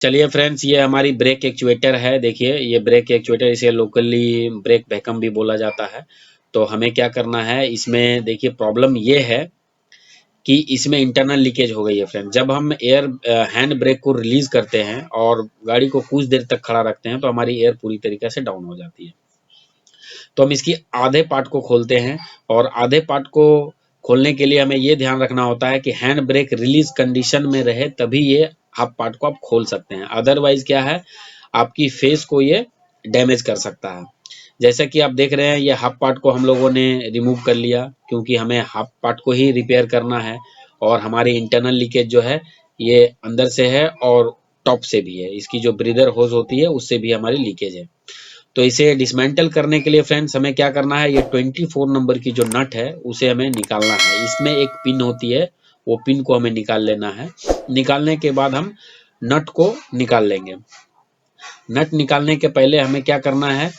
चलिए फ्रेंड्स, ये हमारी ब्रेक एक्चुएटर है। देखिए ये ब्रेक एक्चुएटर, इसे लोकली ब्रेक वैकम भी बोला जाता है। तो हमें क्या करना है इसमें, देखिए प्रॉब्लम ये है कि इसमें इंटरनल लीकेज हो गई है फ्रेंड। जब हम एयर हैंड ब्रेक को रिलीज करते हैं और गाड़ी को कुछ देर तक खड़ा रखते हैं तो हमारी एयर पूरी तरीके से डाउन हो जाती है। तो हम इसकी आधे पार्ट को खोलते हैं, और आधे पार्ट को खोलने के लिए हमें ये ध्यान रखना होता है कि हैंड ब्रेक रिलीज कंडीशन में रहे, तभी ये हाफ पार्ट को आप खोल सकते हैं। अदरवाइज क्या है, आपकी फेस को ये डैमेज कर सकता है। जैसा कि आप देख रहे हैं, ये हाफ पार्ट को हम लोगों ने रिमूव कर लिया, क्योंकि हमें हाफ पार्ट को ही रिपेयर करना है। और हमारी इंटरनल लीकेज जो है ये अंदर से है और टॉप से भी है। इसकी जो ब्रीदर होज होती है उससे भी हमारी लीकेज है। तो इसे डिसमेंटल करने के लिए फ्रेंड्स हमें क्या करना है, ये 24 नंबर की जो नट है उसे हमें निकालना है। इसमें एक पिन होती है, वो पिन को हमें निकाल लेना है। निकालने के बाद हम नट को निकाल लेंगे। नट निकालने के पहले हमें क्या करना है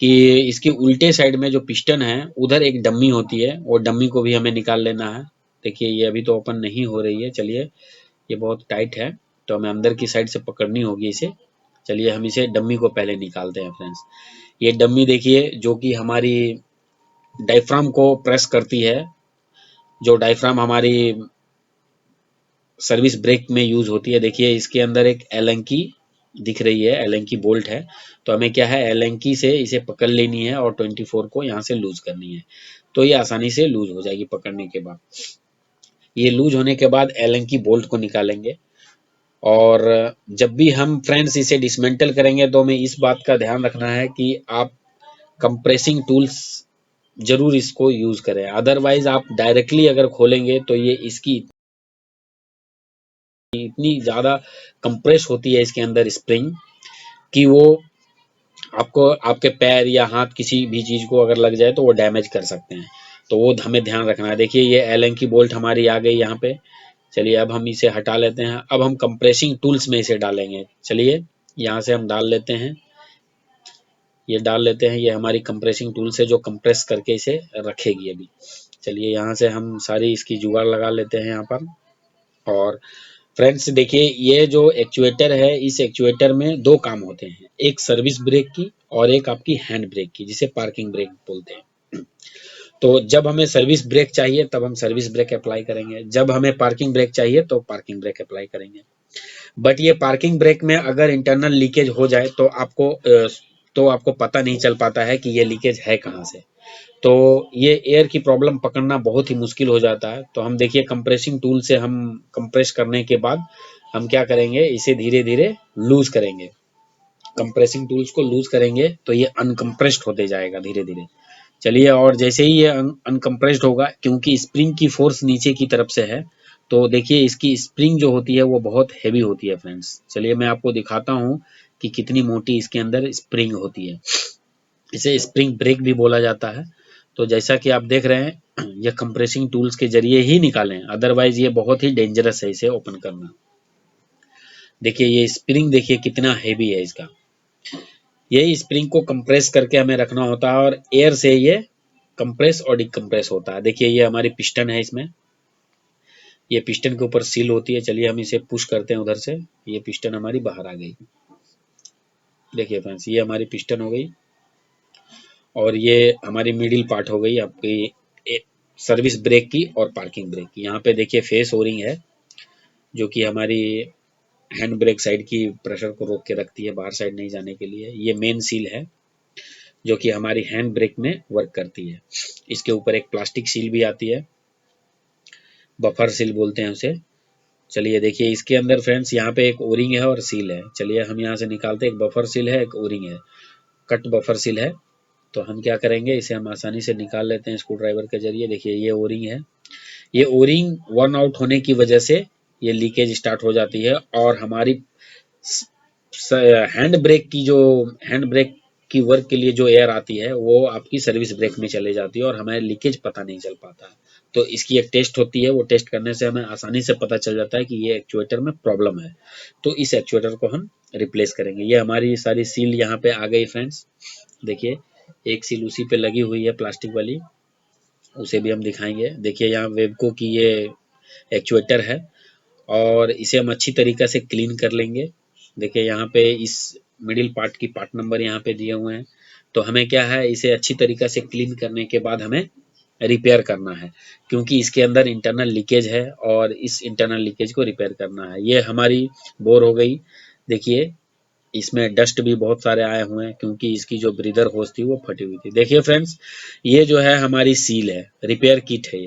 कि इसके उल्टे साइड में जो पिस्टन है उधर एक डम्मी होती है, वो डम्मी को भी हमें निकाल लेना है। देखिए ये अभी तो ओपन नहीं हो रही है। चलिए, ये बहुत टाइट है तो हमें अंदर की साइड से पकड़नी होगी इसे। चलिए हम इसे डम्मी को पहले निकालते हैं फ्रेंड्स। ये डम्मी देखिए जो कि हमारी डायफ्राम को प्रेस करती है, जो डायफ्राम हमारी सर्विस ब्रेक में यूज होती है। देखिए इसके अंदर एक एलेंकी दिख रही है, एलेंकी बोल्ट है। तो हमें क्या है, एलेंकी से इसे पकड़ लेनी है और 24 को यहाँ से लूज करनी है। तो ये आसानी से लूज हो जाएगी पकड़ने के बाद। ये लूज होने के बाद एलेंकी बोल्ट को निकालेंगे। और जब भी हम फ्रेंड्स इसे डिसमेंटल करेंगे तो हमें इस बात का ध्यान रखना है कि आप कंप्रेसिंग टूल्स जरूर इसको यूज करें। अदरवाइज आप डायरेक्टली अगर खोलेंगे तो ये इसकी इतनी ज्यादा कंप्रेस होती है इसके अंदर स्प्रिंग, कि वो आपको आपके पैर या हाथ किसी भी चीज को अगर लग जाए तो वो डैमेज कर सकते हैं। तो वो हमें ध्यान रखना है। देखिए ये एलन की बोल्ट हमारी आ गई यहाँ पे। चलिए अब हम इसे हटा लेते हैं। अब हम कंप्रेसिंग टूल्स में इसे डालेंगे। चलिए यहाँ से हम डाल लेते हैं, ये डाल लेते हैं। ये हमारी कंप्रेसिंग टूल्स है जो कंप्रेस करके इसे रखेगी अभी। चलिए यहाँ से हम सारी इसकी जुगाड़ लगा लेते हैं यहाँ पर। और फ्रेंड्स देखिए ये जो एक्चुएटर है, इस एक्चुएटर में दो काम होते हैं, एक सर्विस ब्रेक की और एक आपकी हैंड ब्रेक की, जिसे पार्किंग ब्रेक बोलते हैं। तो जब हमें सर्विस ब्रेक चाहिए तब हम सर्विस ब्रेक अप्लाई करेंगे, जब हमें पार्किंग ब्रेक चाहिए तो पार्किंग ब्रेक अप्लाई करेंगे। बट ये पार्किंग ब्रेक में अगर इंटरनल लीकेज हो जाए तो आपको पता नहीं चल पाता है कि ये लीकेज है कहाँ से। तो ये एयर की प्रॉब्लम पकड़ना बहुत ही मुश्किल हो जाता है। तो हम देखिए कंप्रेसिंग टूल से हम कंप्रेस करने के बाद हम क्या करेंगे, इसे धीरे धीरे लूज करेंगे। कंप्रेसिंग टूल्स को लूज करेंगे तो ये अनकंप्रेस्ड होते जाएगा धीरे धीरे। चलिए, और जैसे ही ये अनकंप्रेस्ड होगा, क्योंकि स्प्रिंग की फोर्स नीचे की तरफ से है, तो देखिए इसकी स्प्रिंग जो होती है वो बहुत हैवी होती है फ्रेंड्स। चलिए मैं आपको दिखाता हूँ कि कितनी मोटी इसके अंदर स्प्रिंग होती है। इसे स्प्रिंग ब्रेक भी बोला जाता है। तो जैसा कि आप देख रहे हैं, ये कंप्रेसिंग टूल्स के जरिए ही निकालें, अदरवाइज ये बहुत ही डेंजरस है इसे ओपन करना। देखिए ये स्प्रिंग देखिए कितना हेवी है इसका। ये स्प्रिंग को कंप्रेस करके हमें रखना होता है और एयर से ये कंप्रेस और डिकम्प्रेस होता है। देखिए ये हमारी पिस्टन है, इसमें ये पिस्टन के ऊपर सील होती है। चलिए हम इसे पुश करते हैं उधर से, ये पिस्टन हमारी बाहर आ गई। देखिए फ्रेंड्स ये हमारी पिस्टन हो गई और ये हमारी मिडिल पार्ट हो गई आपकी सर्विस ब्रेक की और पार्किंग ब्रेक की। यहाँ पे देखिए फेस ओरिंग है जो कि हमारी हैंड ब्रेक साइड की प्रेशर को रोक के रखती है, बाहर साइड नहीं जाने के लिए। ये मेन सील है जो कि हमारी हैंड ब्रेक में वर्क करती है। इसके ऊपर एक प्लास्टिक सील भी आती है, बफर सील बोलते हैं उसे। चलिए देखिए इसके अंदर फ्रेंड्स यहाँ पे एक ओरिंग है और सील है। चलिए हम यहाँ से निकालते हैं, एक बफर सील है, एक ओरिंग है, कट बफर सील है। तो हम क्या करेंगे, इसे हम आसानी से निकाल लेते हैं स्क्रू ड्राइवर के जरिए। देखिए ये ओरिंग है, ये ओरिंग वर्न आउट होने की वजह से ये लीकेज स्टार्ट हो जाती है और हमारी हैंड ब्रेक की जो हैंड ब्रेक की वर्क के लिए जो एयर आती है वो आपकी सर्विस ब्रेक में चले जाती है और हमें लीकेज पता नहीं चल पाता है। तो इसकी एक टेस्ट होती है, वो टेस्ट करने से हमें आसानी से पता चल जाता है कि ये एक्चुएटर में प्रॉब्लम है। तो इस एक्चुएटर को हम रिप्लेस करेंगे। ये हमारी सारी सील यहाँ पे आ गई फ्रेंड्स। देखिए एक सील उसी पे लगी हुई है प्लास्टिक वाली, उसे भी हम दिखाएंगे। देखिए यहाँ वेबको की ये एक्चुएटर है और इसे हम अच्छी तरीके से क्लीन कर लेंगे। देखिए यहाँ पे इस मिडिल पार्ट की पार्ट नंबर यहाँ पे दिए हुए हैं। तो हमें क्या है, इसे अच्छी तरीक़ा से क्लीन करने के बाद हमें रिपेयर करना है, क्योंकि इसके अंदर इंटरनल लीकेज है और इस इंटरनल लीकेज को रिपेयर करना है। ये हमारी बोर हो गई। देखिए इसमें डस्ट भी बहुत सारे आए हुए हैं, क्योंकि इसकी जो ब्रीदर होस थी वो फटी हुई थी। देखिए फ्रेंड्स, ये जो है हमारी सील है, रिपेयर किट है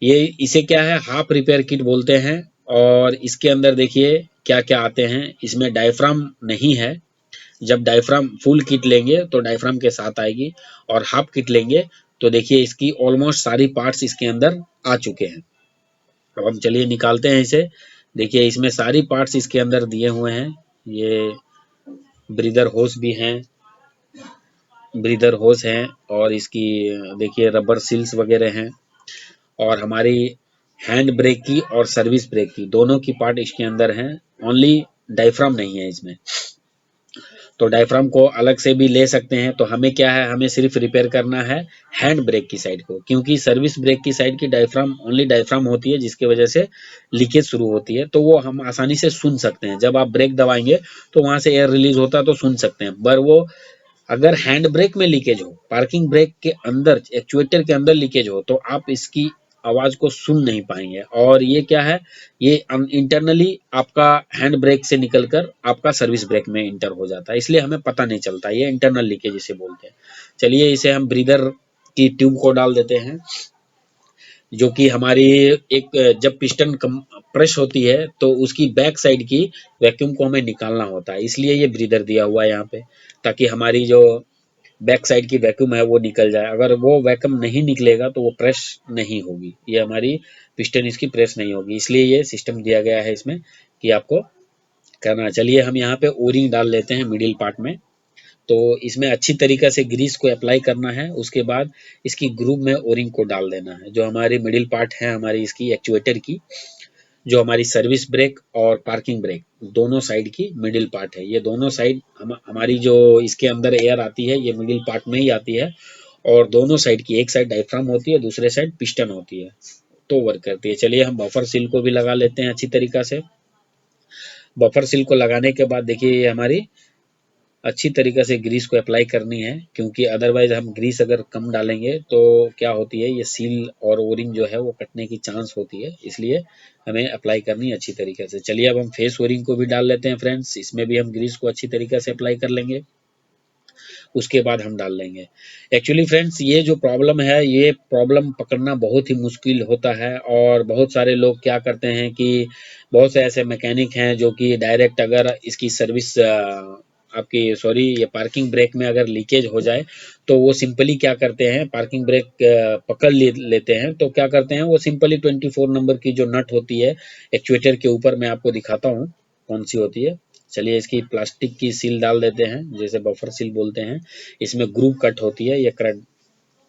ये इसे क्या है, हाफ रिपेयर किट बोलते हैं। और इसके अंदर देखिए क्या क्या आते हैं। इसमें डायफ्राम नहीं है। जब डायफ्राम फुल किट लेंगे तो डायफ्राम के साथ आएगी, और हाफ किट लेंगे तो देखिए इसकी ऑलमोस्ट सारी पार्ट्स इसके अंदर आ चुके हैं। अब हम चलिए निकालते हैं इसे। देखिए इसमें सारी पार्ट्स इसके अंदर दिए हुए हैं। ये ब्रीदर होस भी हैं, ब्रीदर होस हैं, और इसकी देखिए रबर सील्स वगैरह हैं, और हमारी हैंड ब्रेक की और सर्विस ब्रेक की दोनों की पार्ट इसके अंदर हैं। ओनली डायफ्राम नहीं है इसमें। तो डायफ्राम को अलग से भी ले सकते हैं। तो हमें क्या है, हमें सिर्फ रिपेयर करना है हैंड ब्रेक की साइड को, क्योंकि सर्विस ब्रेक की साइड की डायफ्राम ओनली डायफ्राम होती है, जिसकी वजह से लीकेज शुरू होती है। तो वो हम आसानी से सुन सकते हैं। जब आप ब्रेक दबाएंगे तो वहां से एयर रिलीज होता है, तो सुन सकते हैं। पर वो अगर हैंड ब्रेक में लीकेज हो, पार्किंग ब्रेक के अंदर एक्चुएटर के अंदर लीकेज हो, तो आप इसकी आवाज को सुन नहीं पाएंगे। और ये क्या है, ये इंटरनली आपका हैंड ब्रेक से निकलकर आपका सर्विस ब्रेक में इंटर हो जाता है, इसलिए हमें पता नहीं चलता। ये इंटरनल लीकेज इसे बोलते हैं। चलिए इसे हम ब्रीदर की ट्यूब को डाल देते हैं, जो कि हमारी एक जब पिस्टन प्रेस होती है तो उसकी बैक साइड की वैक्यूम को हमें निकालना होता है, इसलिए ये ब्रीदर दिया हुआ है यहाँ पे, ताकि हमारी जो बैक साइड की वैक्यूम है वो निकल जाए। अगर वो वैक्यूम नहीं निकलेगा तो वो प्रेस नहीं होगी, ये हमारी पिस्टन इसकी प्रेस नहीं होगी, इसलिए ये सिस्टम दिया गया है इसमें कि आपको करना है। चलिए हम यहाँ पे ओरिंग डाल लेते हैं मिडिल पार्ट में। तो इसमें अच्छी तरीक़ा से ग्रीस को अप्लाई करना है, उसके बाद इसकी ग्रूव में ओरिंग को डाल देना है। जो हमारी मिडिल पार्ट है हमारी इसकी एक्चुएटर की, जो हमारी सर्विस ब्रेक और पार्किंग ब्रेक दोनों साइड की मिडिल पार्ट है। ये दोनों साइड हमारी जो इसके अंदर एयर आती है ये मिडिल पार्ट में ही आती है, और दोनों साइड की, एक साइड डायफ्राम होती है, दूसरे साइड पिस्टन होती है, तो वर्क करती है। चलिए हम बफर सील को भी लगा लेते हैं अच्छी तरीक़ा से। बफर सील को लगाने के बाद देखिए ये हमारी अच्छी तरीक़े से ग्रीस को अप्लाई करनी है, क्योंकि अदरवाइज हम ग्रीस अगर कम डालेंगे तो क्या होती है, ये सील और ओरिंग जो है वो कटने की चांस होती है, इसलिए हमें अप्लाई करनी है अच्छी तरीक़े से। चलिए अब हम फेस ओरिंग को भी डाल लेते हैं फ्रेंड्स। इसमें भी हम ग्रीस को अच्छी तरीक़े से अप्लाई कर लेंगे, उसके बाद हम डाल लेंगे। एक्चुअली फ्रेंड्स ये जो प्रॉब्लम है, ये प्रॉब्लम पकड़ना बहुत ही मुश्किल होता है, और बहुत सारे लोग क्या करते हैं कि बहुत से ऐसे मैकेनिक हैं जो कि डायरेक्ट अगर इसकी सर्विस आपकी सॉरी ये पार्किंग ब्रेक में अगर लीकेज हो जाए तो वो सिंपली क्या करते हैं, पार्किंग ब्रेक पकड़ लेते हैं। तो क्या करते हैं, वो सिंपली 24 नंबर की जो नट होती है एक्चुएटर के ऊपर, मैं आपको दिखाता हूँ कौन सी होती है। चलिए इसकी प्लास्टिक की सील डाल देते हैं, जैसे बफर सील बोलते हैं। इसमें ग्रूव कट होती है, ये करंट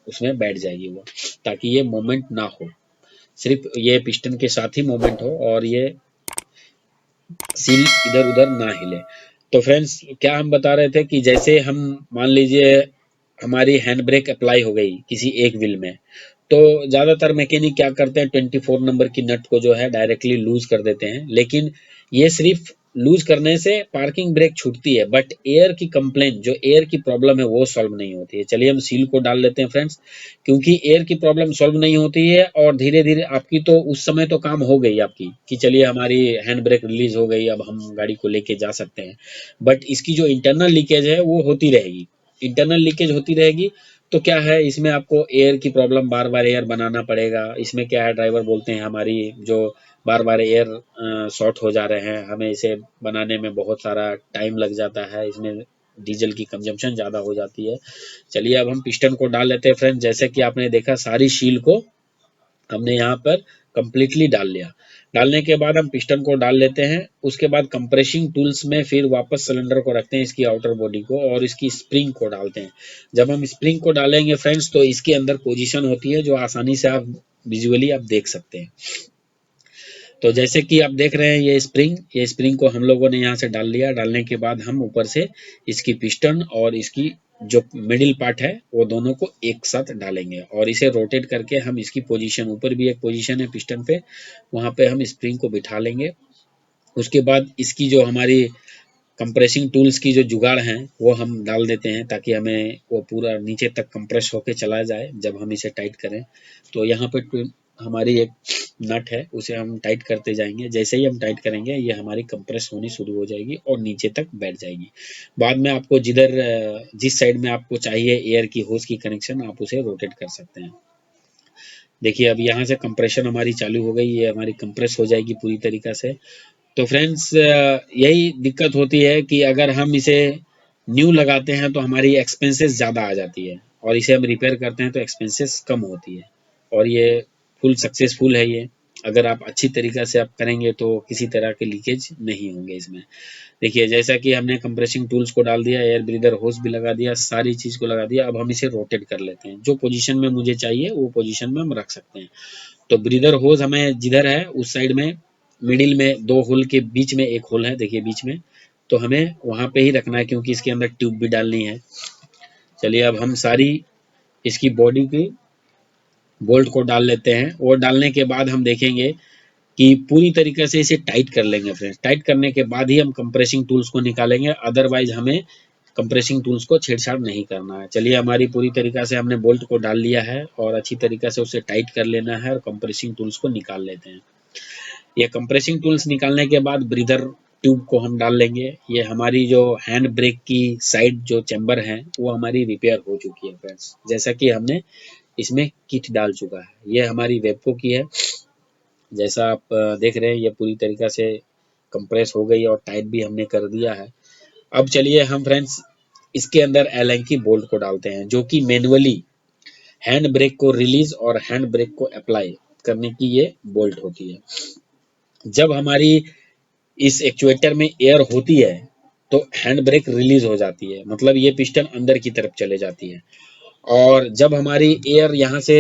उसमें बैठ जाएगी वो, ताकि ये मोमेंट ना हो, सिर्फ ये पिस्टन के साथ ही मोमेंट हो और ये सील इधर उधर ना हिले। तो फ्रेंड्स क्या हम बता रहे थे कि जैसे हम मान लीजिए हमारी हैंड ब्रेक अप्लाई हो गई किसी एक व्हील में, तो ज़्यादातर मैकेनिक क्या करते हैं 24 नंबर की नट को जो है डायरेक्टली लूज कर देते हैं, लेकिन ये सिर्फ लूज करने से पार्किंग ब्रेक छूटती है, बट एयर की कंप्लेन, जो एयर की प्रॉब्लम है वो सॉल्व नहीं होती है। चलिए हम सील को डाल लेते हैं फ्रेंड्स, क्योंकि एयर की प्रॉब्लम सॉल्व नहीं होती है, और धीरे धीरे आपकी तो उस समय तो काम हो गई आपकी कि चलिए हमारी हैंड ब्रेक रिलीज हो गई, अब हम गाड़ी को लेके जा सकते हैं, बट इसकी जो इंटरनल लीकेज है वो होती रहेगी। इंटरनल लीकेज होती रहेगी तो क्या है, इसमें आपको एयर की प्रॉब्लम, बार बार एयर बनाना पड़ेगा। इसमें क्या है, ड्राइवर बोलते हैं हमारी जो बार बार एयर शॉर्ट हो जा रहे हैं, हमें इसे बनाने में बहुत सारा टाइम लग जाता है, इसमें डीजल की कंजम्पशन ज़्यादा हो जाती है। चलिए अब हम पिस्टन को डाल लेते हैं फ्रेंड। जैसे कि आपने देखा सारी शील को हमने यहाँ पर कंप्लीटली डाल लिया। डालने के बाद हम पिस्टन को डाल लेते हैं, उसके बाद कंप्रेसिंग टूल्स में फिर वापस सिलेंडर को रखते हैं, इसकी आउटर बॉडी को, और इसकी स्प्रिंग को डालते हैं। जब हम स्प्रिंग को डालेंगे फ्रेंड्स तो इसके अंदर पोजीशन होती है जो आसानी से आप विजुअली आप देख सकते हैं। तो जैसे कि आप देख रहे हैं ये स्प्रिंग को हम लोगों ने यहाँ से डाल लिया। डालने के बाद हम ऊपर से इसकी पिस्टन और इसकी जो मिडिल पार्ट है वो दोनों को एक साथ डालेंगे, और इसे रोटेट करके हम इसकी पोजीशन, ऊपर भी एक पोजीशन है पिस्टन पे, वहाँ पे हम स्प्रिंग को बिठा लेंगे, उसके बाद इसकी जो हमारी कंप्रेसिंग टूल्स की जो जुगाड़ हैं वो हम डाल देते हैं, ताकि हमें वो पूरा नीचे तक कंप्रेस होके चला जाए जब हम इसे टाइट करें। तो यहाँ पे हमारी एक नट है, उसे हम टाइट करते जाएंगे। जैसे ही हम टाइट करेंगे ये हमारी कंप्रेस होनी शुरू हो जाएगी और नीचे तक बैठ जाएगी। बाद में आपको जिस साइड में आपको चाहिए एयर की होज की कनेक्शन, आप उसे रोटेट कर सकते हैं। देखिए अब यहाँ से कंप्रेशन हमारी चालू हो गई, ये हमारी कंप्रेस हो जाएगी पूरी तरीका से। तो फ्रेंड्स यही दिक्कत होती है कि अगर हम इसे न्यू लगाते हैं तो हमारी एक्सपेंसेस ज़्यादा आ जाती है, और इसे हम रिपेयर करते हैं तो एक्सपेंसेस कम होती है। और ये फुल सक्सेसफुल है ये। अगर आप अच्छी तरीक़ा से आप करेंगे तो किसी तरह के लीकेज नहीं होंगे इसमें। देखिए जैसा कि हमने कंप्रेसिंग टूल्स को डाल दिया, एयर ब्रीदर होस भी लगा दिया, सारी चीज़ को लगा दिया। अब हम इसे रोटेट कर लेते हैं, जो पोजीशन में मुझे चाहिए वो पोजीशन में हम रख सकते हैं। तो ब्रीदर होस हमें जिधर है उस साइड में मिडिल में 2 होल के बीच में एक होल है, देखिए बीच में, तो हमें वहाँ पे ही रखना है क्योंकि इसके अंदर ट्यूब भी डालनी है। चलिए अब हम सारी इसकी बॉडी की बोल्ट को डाल लेते हैं, और डालने के बाद हम देखेंगे कि पूरी तरीके से इसे टाइट कर लेंगे फ्रेंड्स। टाइट करने के बाद ही हम कंप्रेसिंग टूल्स को निकालेंगे, अदरवाइज हमें कंप्रेसिंग टूल्स को छेड़छाड़ नहीं करना है। चलिए हमारी पूरी तरीक़ा से हमने बोल्ट को डाल लिया है और अच्छी तरीक़ा से उसे टाइट कर लेना है और कंप्रेसिंग टूल्स को निकाल लेते हैं। ये कंप्रेसिंग टूल्स निकालने के बाद ब्रीदर ट्यूब को हम डाल लेंगे। ये हमारी जो हैंड ब्रेक की साइड जो चैम्बर है वो हमारी रिपेयर हो चुकी है फ्रेंड्स, जैसा कि हमने इसमें किट डाल चुका है। ये हमारी वेपको की है, जैसा आप देख रहे हैं ये पूरी तरीक़ा से कंप्रेस हो गई और टाइट भी हमने कर दिया है। अब चलिए हम फ्रेंड्स इसके अंदर एलन की बोल्ट को डालते हैं, जो कि मैनुअली हैंड ब्रेक को रिलीज और हैंड ब्रेक को अप्लाई करने की ये बोल्ट होती है। जब हमारी इस एक्चुएटर में एयर होती है तो हैंड ब्रेक रिलीज हो जाती है, मतलब ये पिस्टन अंदर की तरफ चले जाती है, और जब हमारी एयर यहाँ से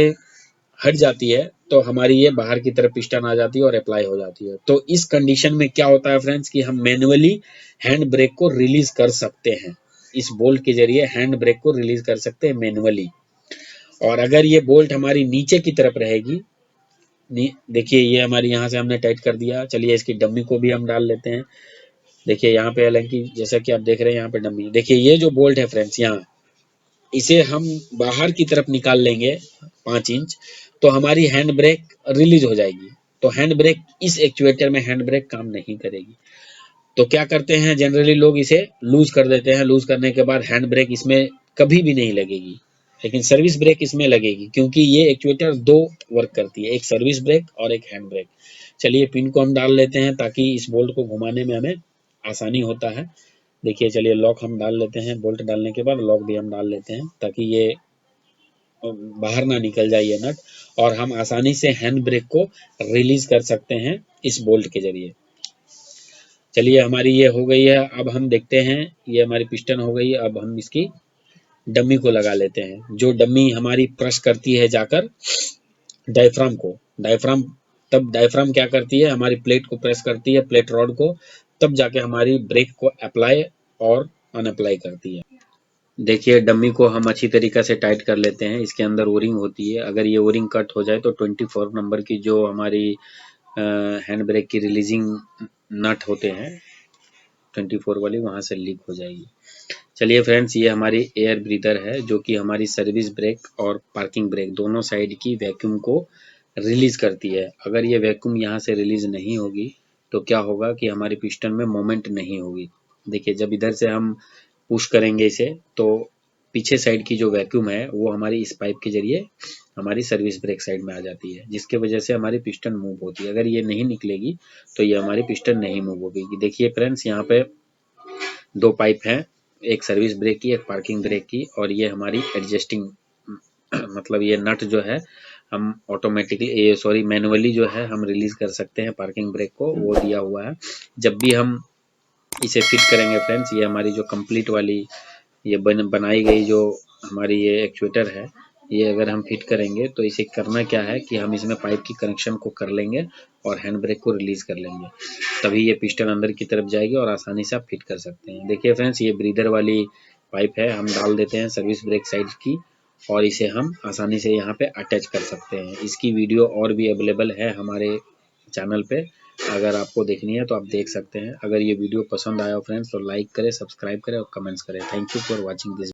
हट जाती है तो हमारी ये बाहर की तरफ पिस्टन आ जाती है और अप्लाई हो जाती है। तो इस कंडीशन में क्या होता है फ्रेंड्स कि हम मैनुअली हैंड ब्रेक को रिलीज कर सकते हैं, इस बोल्ट के जरिए हैंड ब्रेक को रिलीज कर सकते हैं मैनुअली। और अगर ये बोल्ट हमारी नीचे की तरफ रहेगी, देखिए ये हमारी यहाँ से हमने टाइट कर दिया। चलिए इसकी डम्मी को भी हम डाल लेते हैं। देखिए यहाँ पे हालांकि जैसा कि आप देख रहे हैं यहाँ पे डम्मी, देखिए ये जो बोल्ट है फ्रेंड्स यहाँ, इसे हम बाहर की तरफ निकाल लेंगे 5 इंच, तो हमारी हैंड ब्रेक रिलीज हो जाएगी। तो हैंड ब्रेक इस एक्चुएटर में हैंड ब्रेक काम नहीं करेगी। तो क्या करते हैं जनरली लोग इसे लूज कर देते हैं, लूज करने के बाद हैंड ब्रेक इसमें कभी भी नहीं लगेगी, लेकिन सर्विस ब्रेक इसमें लगेगी, क्योंकि ये एक्चुएटर 2 वर्क करती है, एक सर्विस ब्रेक और एक हैंड ब्रेक। चलिए पिन को हम डाल लेते हैं ताकि इस बोल्ट को घुमाने में हमें आसानी होता है। देखिए चलिए लॉक हम डाल लेते हैं, बोल्ट डालने के बाद लॉक भी हम डाल लेते हैं ताकि ये बाहर ना निकल जाए ये नट, और हम आसानी से हैंड ब्रेक को रिलीज कर सकते हैं इस बोल्ट के जरिए। चलिए हमारी ये हो गई है। अब हम देखते हैं, ये हमारी पिस्टन हो गई। अब हम इसकी डमी को लगा लेते हैं, जो डमी हमारी प्रेस करती है जाकर डायफ्राम को। डायफ्राम क्या करती है, हमारी प्लेट को प्रेस करती है, प्लेट रॉड को, तब जाके हमारी ब्रेक को अप्लाई और अनअप्लाई करती है। देखिए डमी को हम अच्छी तरीक़ा से टाइट कर लेते हैं। इसके अंदर ओरिंग होती है, अगर ये ओरिंग कट हो जाए तो 24 नंबर की जो हमारी हैंड ब्रेक की रिलीजिंग नट होते हैं 24 वाली, वहाँ से लीक हो जाएगी। चलिए फ्रेंड्स ये हमारी एयर ब्रीदर है, जो कि हमारी सर्विस ब्रेक और पार्किंग ब्रेक दोनों साइड की वैक्यूम को रिलीज करती है। अगर ये वैक्यूम यहाँ से रिलीज नहीं होगी तो क्या होगा कि हमारी पिस्टन में मोमेंट नहीं होगी। देखिए जब इधर से हम पुश करेंगे इसे तो पीछे साइड की जो वैक्यूम है वो हमारी इस पाइप के जरिए हमारी सर्विस ब्रेक साइड में आ जाती है, जिसके वजह से हमारी पिस्टन मूव होती है। अगर ये नहीं निकलेगी तो ये हमारी पिस्टन नहीं मूव होगी। देखिए फ्रेंड्स यहाँ पे 2 पाइप हैं, एक सर्विस ब्रेक की, एक पार्किंग ब्रेक की, और ये हमारी एडजस्टिंग मतलब ये नट जो है हम ऑटोमेटिकली मैनुअली जो है हम रिलीज कर सकते हैं पार्किंग ब्रेक को, वो दिया हुआ है। जब भी हम इसे फिट करेंगे फ्रेंड्स, ये हमारी जो कंप्लीट वाली ये बनाई गई जो हमारी ये एक्चुएटर है, ये अगर हम फिट करेंगे तो इसे करना क्या है कि हम इसमें पाइप की कनेक्शन को कर लेंगे और हैंड ब्रेक को रिलीज कर लेंगे, तभी ये पिस्टन अंदर की तरफ जाएगी और आसानी से आप फिट कर सकते हैं। देखिए फ्रेंड्स ये ब्रीदर वाली पाइप है, हम डाल देते हैं सर्विस ब्रेक साइड की, और इसे हम आसानी से यहाँ पे अटैच कर सकते हैं। इसकी वीडियो और भी अवेलेबल है हमारे चैनल पे, अगर आपको देखनी है तो आप देख सकते हैं। अगर ये वीडियो पसंद आया हो फ्रेंड्स तो लाइक करें, सब्सक्राइब करें और कमेंट्स करें। Thank you for watching this.